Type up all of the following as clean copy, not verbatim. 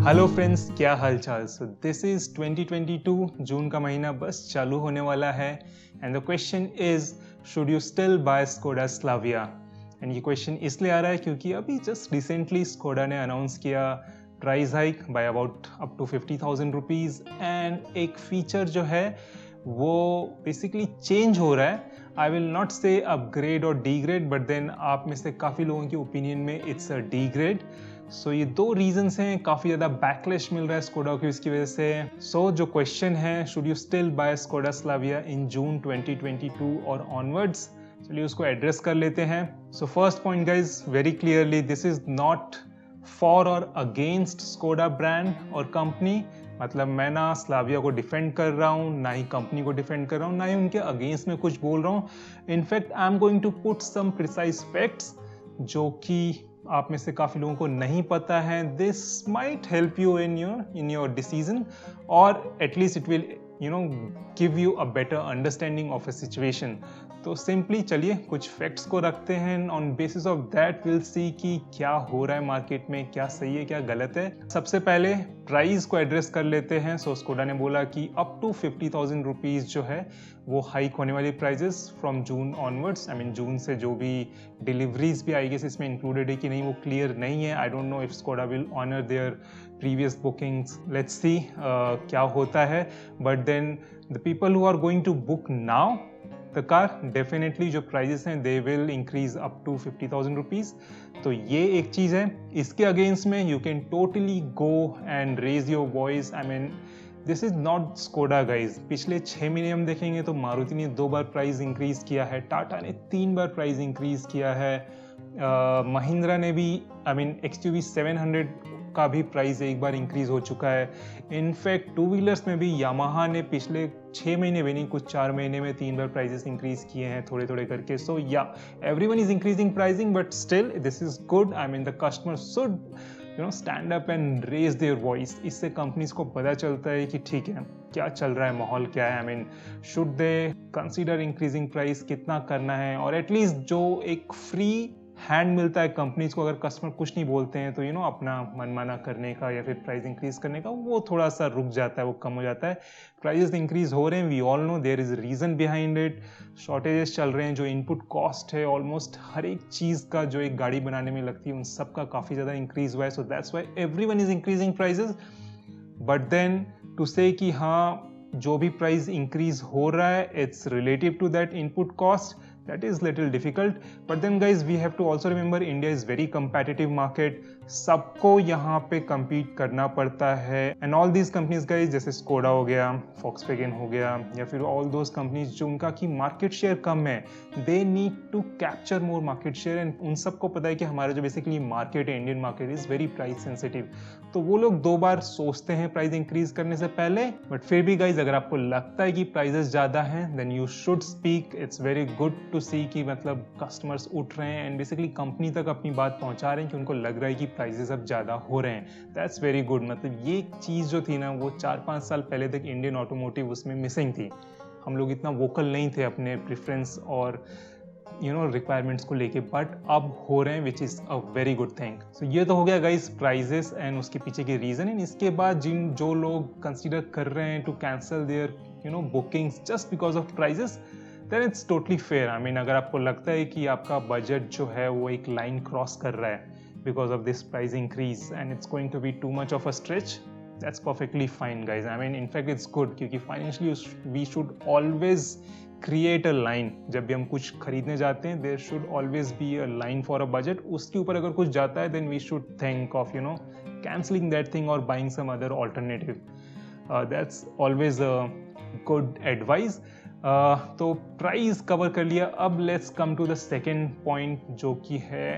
Hello friends, क्या हाल चाल। So this is 2022, जून का महीना बस चालू होने वाला है and the question is should you still buy Skoda Slavia. And ये क्वेश्चन इसलिए आ रहा है क्योंकि अभी जस्ट रिसेंटली स्कोडा ने अनाउंस किया price hike by about up to 50,000 rupees and एक फीचर जो है वो बेसिकली चेंज हो रहा है। I will not say upgrade और डीग्रेड, बट देन आप में से काफ़ी लोगों के ओपिनियन में इट्स अ डीग्रेड। सो ये दो रीजंस हैं, काफ़ी ज़्यादा बैकलैश मिल रहा है स्कोडा को इसकी वजह से। सो जो क्वेश्चन है, should you still buy Skoda Slavia in June 2022 और ऑनवर्ड्स, चलिए उसको एड्रेस कर लेते हैं। So first point guys, very clearly this is not for और अगेंस्ट स्कोडा ब्रांड और कंपनी। मतलब मैं ना स्लाविया को डिफेंड कर रहा हूँ, ना ही कंपनी को डिफेंड कर रहा हूँ, ना ही उनके अगेंस्ट में कुछ बोल रहा हूँ। In fact I am going to put some precise facts जो कि आप में से काफ़ी लोगों को नहीं पता है। This might help you in your decision, और at least it will give you a better understanding of a situation. तो सिंपली चलिए कुछ फैक्ट्स को रखते हैं, on basis of that will see कि क्या हो रहा है मार्केट में, क्या सही है क्या गलत है। सबसे पहले प्राइस को एड्रेस कर लेते हैं। सो स्कोडा ने बोला कि अप टू 50,000 रुपीज़ जो है वो हाइक होने वाली prices from June onwards. I mean June से जो भी डिलीवरीज भी आई गेस इसमें इंक्लूडेड है कि नहीं वो क्लियर नहीं है। I don't know if Skoda will honour their previous bookings, let's see क्या होता है। But then the people who are going to book now the car, definitely जो प्राइजेस हैं they will increase up to 50,000 rupees. तो ये एक चीज़ है। इसके अगेंस्ट में you can totally go and raise your voice. I mean this is not Skoda guys. पिछले 6 महीने हम देखेंगे तो मारुति ने 2 बार प्राइस इंक्रीज किया है, टाटा ने 3 बार प्राइस इंक्रीज किया है, महिंद्रा ने भी आई मीन XUV 700 का भी प्राइस एक बार इंक्रीज हो चुका है। इनफैक्ट टू व्हीलर्स में भी यामाहा ने पिछले 6 महीने भी नहीं, कुछ 4 महीने में 3 बार प्राइसेस इंक्रीज किए हैं थोड़े थोड़े करके। सो या everyone is increasing pricing, but still this is good. I mean the customer should stand up and raise their voice. इससे कंपनीज को पता चलता है कि ठीक है क्या चल रहा है, माहौल क्या है। I mean should they consider increasing price, कितना करना है। और एटलीस्ट जो एक फ्री हैंड मिलता है कंपनीज को, अगर कस्टमर कुछ नहीं बोलते हैं तो अपना मनमाना करने का या फिर प्राइस इंक्रीज करने का वो थोड़ा सा रुक जाता है, वो कम हो जाता है। प्राइसेस इंक्रीज हो रहे हैं, we all know there is reason behind it. Shortages चल रहे हैं, जो इनपुट कॉस्ट है ऑलमोस्ट हर एक चीज़ का जो एक गाड़ी बनाने में लगती है उन सब का काफ़ी ज़्यादा इंक्रीज हुआ है। So that's why everyone is increasing prices. But then to say कि हाँ जो भी प्राइस इंक्रीज हो रहा है it's relative to that input cost, that is little difficult. But then guys we have to also remember India is very competitive market. सबको यहाँ पे compete करना पड़ता है and all these companies guys, जैसे स्कोडा हो गया, Volkswagen हो गया, या फिर all those companies जो उनका की market share कम है, they need to capture more market share and उन सबको पता है कि हमारा जो basically market है, Indian market is very price sensitive. तो वो लोग 2 बार सोचते हैं प्राइस इंक्रीज करने से पहले। बट फिर भी गाइज अगर आपको लगता है कि प्राइसेस ज़्यादा हैं then you should speak. It's very good to see कि मतलब कस्टमर्स उठ रहे हैं एंड बेसिकली कंपनी तक अपनी बात पहुंचा रहे हैं कि उनको लग रहा है कि प्राइसेस अब ज़्यादा हो रहे हैं। That's very good. मतलब ये चीज़ जो थी ना वो 4-5 साल पहले तक इंडियन ऑटोमोटिव उसमें मिसिंग थी। हम लोग इतना वोकल नहीं थे अपने प्रेफरेंस और रिक्वायरमेंट्स को लेके, बट अब हो रहे हैं which is a very good thing. So ये तो हो गया गाइस प्राइजेस एंड उसके पीछे के रीज़न। एंड इसके बाद जो लोग कंसिडर कर रहे हैं to cancel their bookings just because of prices, then it's totally fair. I mean अगर आपको लगता है कि आपका बजट जो है वो एक लाइन क्रॉस कर रहा है because of this price increase and it's going to be too much of a stretch, that's perfectly fine guys. I mean in fact it's good क्योंकि financially we should always create a line. जब भी हम कुछ खरीदने जाते हैं there should always be a line for a budget. उसके ऊपर अगर कुछ जाता है then we should think of cancelling that thing or buying some other alternative. That's always a good advice. तो प्राइस कवर कर लिया। अब let's come to the second point जो कि है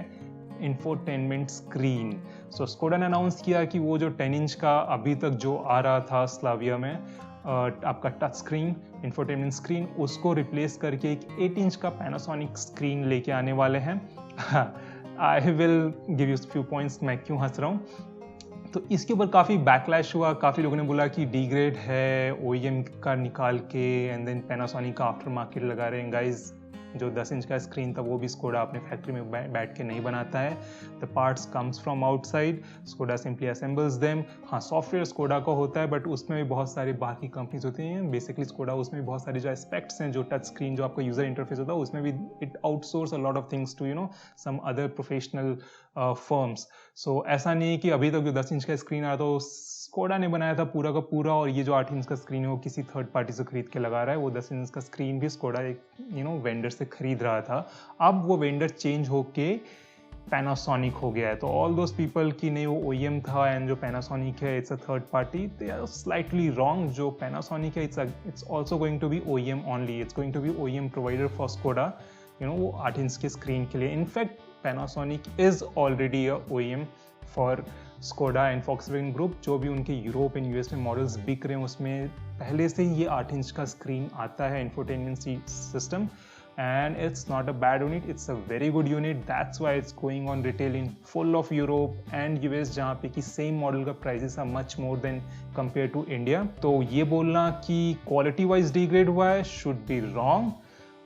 इंफोटेनमेंट स्क्रीन। सो स्कोडा ने अनाउंस किया कि वो जो 10 इंच का अभी तक जो आ रहा था स्लाविया में आपका टच स्क्रीन इंफोटेनमेंट स्क्रीन, उसको रिप्लेस करके एक 8 इंच का पैनासोनिक स्क्रीन लेके आने वाले हैं। I will give you few points मैं क्यों हंस रहा हूँ। तो इसके ऊपर काफ़ी बैकलैश हुआ, काफ़ी लोगों ने बोला कि डीग्रेड है OEM का निकाल के एंड देन पैनासोनिक का आफ्टर मार्केट लगा रहे हैं। गाइज जो 10 इंच का स्क्रीन था वो भी स्कोडा अपने फैक्ट्री में बैठ के नहीं बनाता है. The parts comes from outside, Skoda simply assembles them. हाँ, सॉफ्टवेयर स्कोडा का होता है बट उसमें भी बहुत सारी बाकी कंपनीज होती हैं. बेसिकली स्कोडा उसमें भी बहुत सारे जो एस्पेक्ट्स हैं, जो टच स्क्रीन जो आपका यूजर इंटरफेस होता है उसमें भी it outsource a lot of things to some other professional firms. So ऐसा नहीं है कि अभी तक जो 10 इंच का स्क्रीन आया तो स्कोडा ने बनाया था पूरा का पूरा, और ये जो 8 इंच का स्क्रीन है वो किसी थर्ड पार्टी से खरीद के लगा रहा है. वो 10 इंच का स्क्रीन भी स्कोडा एक वेंडर से खरीद रहा था. अब वो वेंडर चेंज होके पैनासोनिक हो गया है. तो ऑल दोज पीपल की नहीं वो OEM था एंड जो पैनासोनिक है it's a third party, they are slightly wrong. जो पैनासोनिक है it's also going to be OEM only. It's going to be OEM provider for Skoda, वो 8 इंच के स्क्रीन के लिए. In fact Panasonic is already a OEM for Skoda and Volkswagen group. जो भी उनके Europe and US में models बिक रहे हैं उसमें पहले से ही ये 8 इंच का स्क्रीन आता है, infotainment system, and it's not a bad unit, it's a very good unit. That's why it's going on retail in full of Europe and US, जहाँ पे कि सेम मॉडल का prices are much more than compared to India. तो ये बोलना कि quality wise degrade हुआ है should be wrong.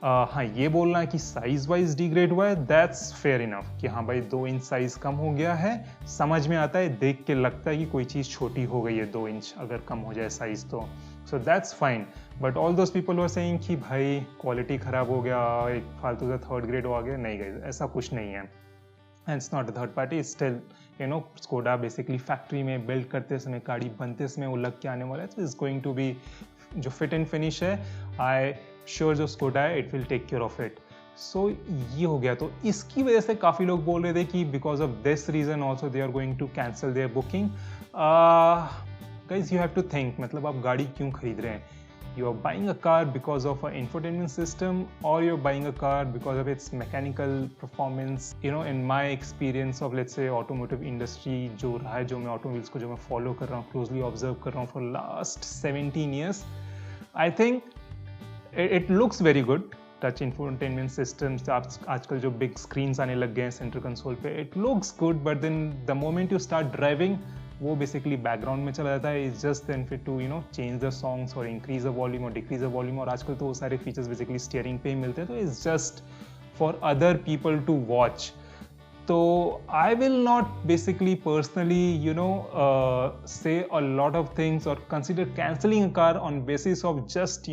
हाँ, ये बोलना कि साइज वाइज डिग्रेड हुआ है दैट्स फेयर इनफ कि हाँ भाई 2 इंच साइज कम हो गया है, समझ में आता है, देख के लगता है कि कोई चीज़ छोटी हो गई है 2 इंच अगर कम हो जाए साइज तो. So that's fine. But all those people were saying कि भाई क्वालिटी ख़राब हो गया, एक फालतू का थर्ड ग्रेड आ गया. नहीं गई, ऐसा कुछ नहीं है. And it's not a third party, still Skoda basically factory में बिल्ड करते समय, गाड़ी बनते समय वो लग के आने वाला है. तो इज गोइंग टू बी जो फिट एंड फिनिश है, आई श्योर जो स्कोडा है it will take care of it. So ये हो गया. तो इसकी वजह से काफ़ी लोग बोल रहे थे कि because of this reason also they are going to cancel their booking. Guys you have to think, मतलब आप गाड़ी क्यों खरीद रहे हैं? You are buying a car because of an infotainment system, or you're buying a car because of its mechanical performance. In my experience of let's say automotive industry, जो रहा है, जो मैं automobiles को जो मैं follow कर रहा हूँ, closely observe कर रहा हूँ for last 17 years, I think it looks very good. Touch infotainment systems आजकल जो बिग स्क्रीन्स आने लग गए हैं सेंट्रल कंसोल पे, it looks good, but then the moment you start driving वो बेसिकली बैकग्राउंड में चला जाता है. Is just then fit to change the songs और इंक्रीज द वॉल्यूम और डिक्रीज द वॉल्यूम. और आजकल तो वो सारे फीचर्स बेसिकली स्टीयरिंग पे ही मिलते हैं. तो it's just for other people to watch. तो I will not basically personally say a lot of things or consider cancelling a car on basis of just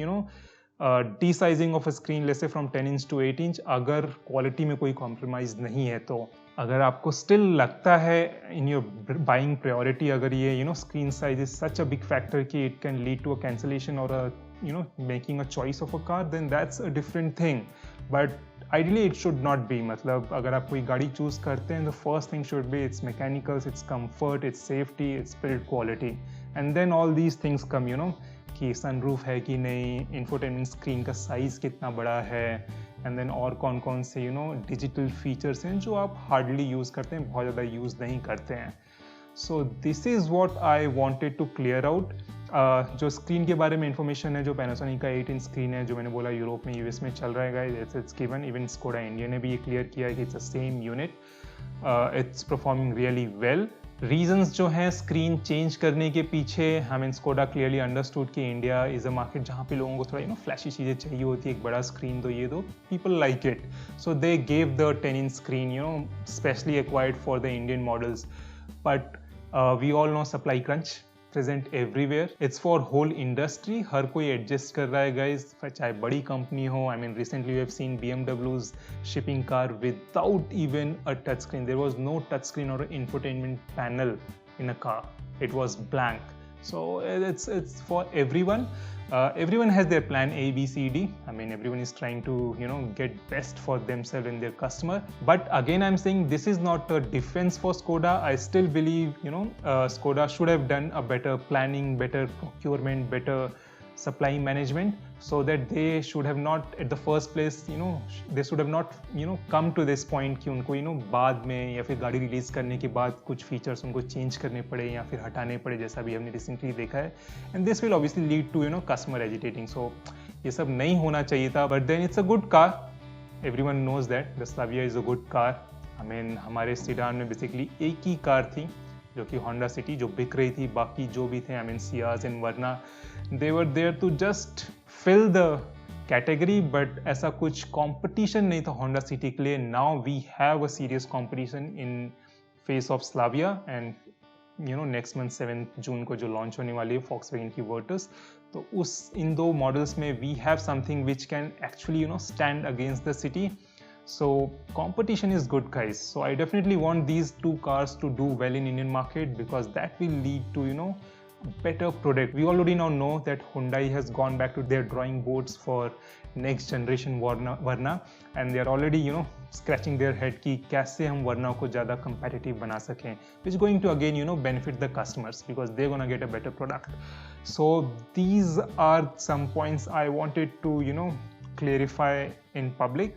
desizing of a screen, let's say from 10 inch to 8 inch, अगर quality में कोई compromise नहीं है. तो अगर आपको still लगता है इन योर बाइंग प्रायोरिटी, अगर ये screen size is such a big factor कि it can lead to a cancellation और making a choice of a car, then that's a different thing. But ideally it should not be. मतलब अगर आप कोई गाड़ी choose करते हैं, the first thing should be its mechanicals, its comfort, its safety, its build quality, and then all these things come कि sunroof है कि नहीं, इंफोटेनमेंट स्क्रीन का साइज़ कितना बड़ा है, एंड देन और कौन कौन से डिजिटल फीचर्स हैं जो आप हार्डली यूज़ करते हैं, बहुत ज़्यादा यूज़ नहीं करते हैं. So this is what I wanted to clear out. जो स्क्रीन के बारे में इंफॉर्मेशन है, जो पैनासोनिक का 8 इंच स्क्रीन है, जो मैंने बोला यूरोप में US में चल रहा है, it's given. Even Skoda India ने भी ये क्लियर किया है कि it's the same unit, it's performing really well. Reasons जो हैं स्क्रीन चेंज करने के पीछे, स्कोडा क्लियरली अंडरस्टूड कि इंडिया इज़ अ मार्केट जहाँ पे लोगों को थोड़ा फ्लैशी चीज़ें चाहिए होती है, एक बड़ा स्क्रीन दो, ये दो, people like it. So they gave the 10 inch screen specially acquired for the Indian models. But we all know supply crunch present everywhere. It's for whole industry. हर कोई एडजस्ट कर रहा है गाइज, चाहे बड़ी कंपनी हो. Recently we have seen BMW's shipping car without even a touch screen. There was no touch screen or infotainment panel in a car. It was blank. So it's for everyone. Everyone has their plan A, B, C, D. Everyone is trying to get best for themselves and their customer. But again, I'm saying this is not a defense for Skoda. I still believe Skoda should have done a better planning, better procurement, better supply management, so that they should have not at the first place they should have not come to this point कि उनको बाद में या फिर गाड़ी release करने के बाद कुछ फीचर्स उनको चेंज करने पड़े या फिर हटाने पड़े, जैसा भी हमने रिसेंटली देखा है. And this will obviously lead to customer agitating. So ये सब नहीं होना चाहिए था. But then it's a good car. Everyone knows that the Slavia is a good car. हमारे सीडान में बेसिकली एक ही कार थी जो कि होंडा सिटी जो बिक रही थी. बाकी जो भी थे Ciaz and Verna, they were there to just fill the category, but ऐसा कुछ कंपटीशन नहीं था होंडा सिटी के लिए. Now we have a serious competition in face of Slavia, and next month 7 June को जो लॉन्च होने वाली है Volkswagen की वर्टस, तो उस इन दो मॉडल्स में we have something which can actually stand against the City. So competition is good, guys. So I definitely want these two cars to do well in Indian market, because that will lead to better product. We already now know that Hyundai has gone back to their drawing boards for next generation Verna, and they are already scratching their head कि कैसे हम Verna को ज़्यादा competitive बना सकें, which is going to again benefit the customers because they're gonna get a better product. So these are some points I wanted to clarify in public.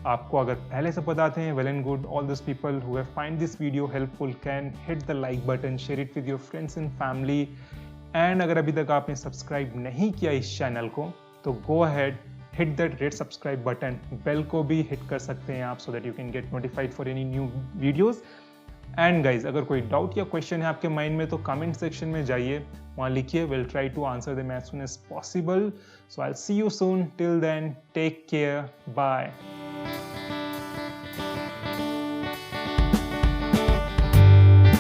आपको अगर पहले से पता थे, well and good. All those people who have find this video helpful can hit the like button, share it with your friends and family. And अगर अभी तक आपने सब्सक्राइब नहीं किया इस चैनल को, तो go ahead, hit that red subscribe button. Bell को भी हिट कर सकते हैं आप, so that you can get notified for any new videos. And guys, अगर कोई डाउट या क्वेश्चन है आपके माइंड में तो कमेंट सेक्शन में जाइए, वहाँ लिखिए. Will try to answer them as soon as possible. So I will see you soon. Till then, take care, bye.